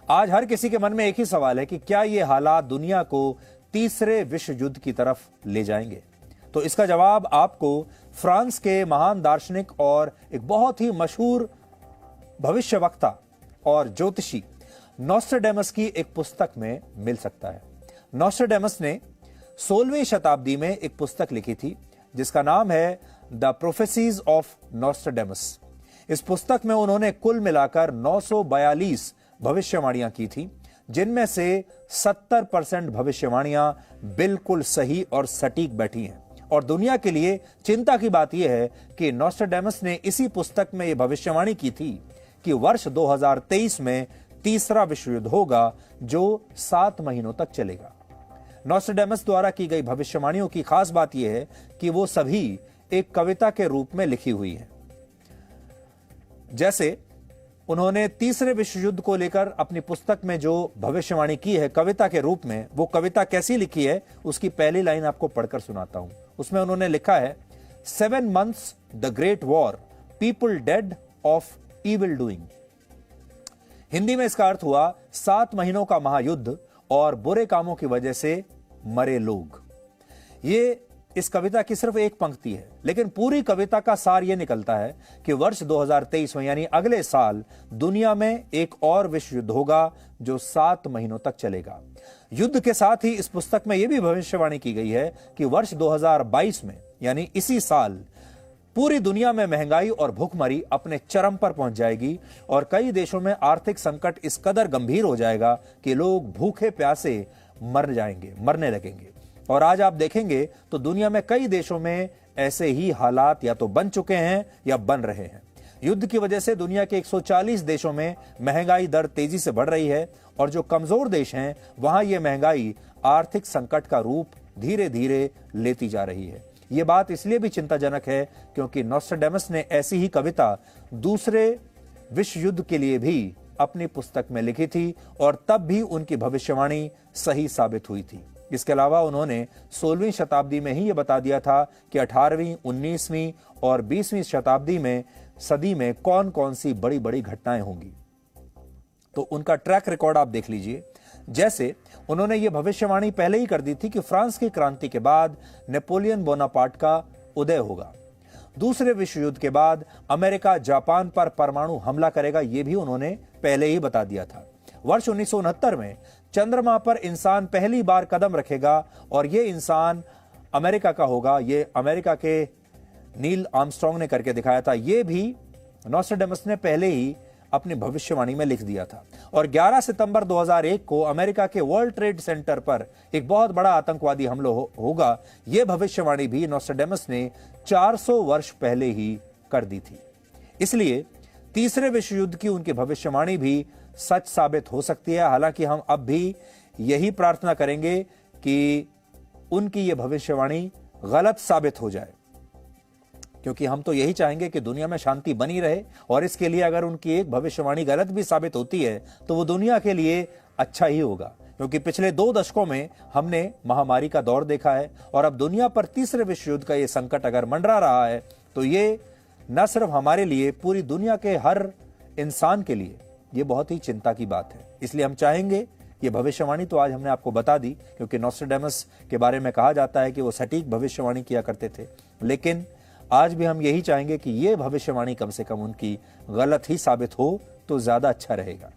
आज हर किसी के मन में एक ही सवाल है कि क्या ये हालात दुनिया को तीसरे विश्व युद्ध की तरफ ले जाएंगे। तो इसका जवाब आपको फ्रांस के महान दार्शनिक और एक बहुत ही मशहूर भविष्यवक्ता और ज्योतिषी नॉस्ट्रेडेमस की एक पुस्तक में मिल सकता है। नॉस्ट्रेडेमस ने 16वीं शताब्दी में एक पुस्तक लिखी थी जिसका नाम है द प्रोफेसीज ऑफ नॉस्ट्रेडेमस। इस पुस्तक में उन्होंने कुल मिलाकर 942 भविष्यवाणियां की थी, जिनमें से 70% भविष्यवाणियां बिल्कुल सही और सटीक बैठी हैं। और दुनिया के लिए चिंता की बात यह है कि नॉस्ट्रेडेमस ने इसी पुस्तक में यह भविष्यवाणी की थी कि वर्ष 2023 में तीसरा विश्व युद्ध होगा जो 7 महीनों तक चलेगा। नॉस्ट्रेडेमस द्वारा की गई भविष्यवाणियों की खास बात यह है कि वो सभी एक कविता के रूप में लिखी हुई है। जैसे उन्होंने तीसरे विश्व युद्ध को लेकर अपनी पुस्तक में जो भविष्यवाणी की है कविता के रूप में, वो कविता कैसी लिखी है उसकी पहली लाइन आपको पढ़कर सुनाता हूं। उसमें उन्होंने लिखा है 7 months the great war, people dead of evil doing. Hindi में इसका अर्थ हुआ 7 महीनों का महायुद्ध और बुरे कामों की वजह से मरे लोग। ये इस कविता की सिर्फ एक पंक्ति है, लेकिन पूरी कविता का सार यह निकलता है कि वर्ष 2023 में यानी अगले साल दुनिया में एक और विश्व युद्ध होगा जो 7 महीनों तक चलेगा। युद्ध के साथ ही इस पुस्तक में यह भी भविष्यवाणी की गई है कि वर्ष 2022 में यानी इसी साल पूरी दुनिया में महंगाई और भूखमरी अपने चरम पर पहुंच जाएगी और कई देशों में आर्थिक संकट इस कदर गंभीर हो जाएगा कि लोग भूखे प्यासे मरने लगेंगे। और आज आप देखेंगे तो दुनिया में कई देशों में ऐसे ही हालात या तो बन चुके हैं या बन रहे हैं। युद्ध की वजह से दुनिया के 140 देशों में महंगाई दर तेजी से बढ़ रही है और जो कमजोर देश हैं वहां यह महंगाई आर्थिक संकट का रूप धीरे धीरे लेती जा रही है। यह बात इसलिए भी चिंताजनक है क्योंकि नॉस्ट्रेडेमस ने ऐसी ही कविता दूसरे विश्व युद्ध के लिए भी अपनी पुस्तक में लिखी थी और तब भी उनकी भविष्यवाणी सही साबित हुई थी। इसके अलावा उन्होंने 16वीं शताब्दी में ही यह बता दिया था कि 18वीं, 19वीं और 20वीं शताब्दी में सदी में कौन कौन सी बड़ी बड़ी घटनाएं होंगी। तो उनका ट्रैक रिकॉर्ड आप देख लीजिए। जैसे उन्होंने यह भविष्यवाणी पहले ही कर दी थी कि फ्रांस की क्रांति के बाद नेपोलियन बोनापार्ट का उदय होगा। दूसरे विश्व युद्ध के बाद अमेरिका जापान पर परमाणु हमला करेगा, यह भी उन्होंने पहले ही बता दिया था। वर्ष 1969 में चंद्रमा पर इंसान पहली बार कदम रखेगा और यह इंसान अमेरिका का होगा। यह अमेरिका के नील आर्मस्ट्रांग ने करके दिखाया था। यह भी नॉस्ट्रेडेमस ने पहले ही अपनी भविष्यवाणी में लिख दिया था। और 11 सितंबर 2001 को अमेरिका के वर्ल्ड ट्रेड सेंटर पर एक बहुत बड़ा आतंकवादी हमला होगा। यह भविष्यवाणी भी नॉस्ट्रेडेमस ने 400 वर्ष पहले ही कर दी थी। इसलिए तीसरे विश्व युद्ध की उनकी भविष्यवाणी भी सच साबित हो सकती है। हालांकि हम अब भी यही प्रार्थना करेंगे कि उनकी यह भविष्यवाणी गलत साबित हो जाए, क्योंकि हम तो यही चाहेंगे कि दुनिया में शांति बनी रहे। और इसके लिए अगर उनकी एक भविष्यवाणी गलत भी साबित होती है तो वो दुनिया के लिए अच्छा ही होगा, क्योंकि पिछले 2 दशकों में हमने महामारी का दौर देखा है और अब दुनिया पर तीसरे विश्व युद्ध का यह संकट अगर मंडरा रहा है तो ये न सिर्फ हमारे लिए, पूरी दुनिया के हर इंसान के लिए ये बहुत ही चिंता की बात है। इसलिए हम चाहेंगे, ये भविष्यवाणी तो आज हमने आपको बता दी क्योंकि नॉस्ट्रेडेमस के बारे में कहा जाता है कि वो सटीक भविष्यवाणी किया करते थे, लेकिन आज भी हम यही चाहेंगे कि ये भविष्यवाणी कम से कम उनकी गलत ही साबित हो तो ज्यादा अच्छा रहेगा।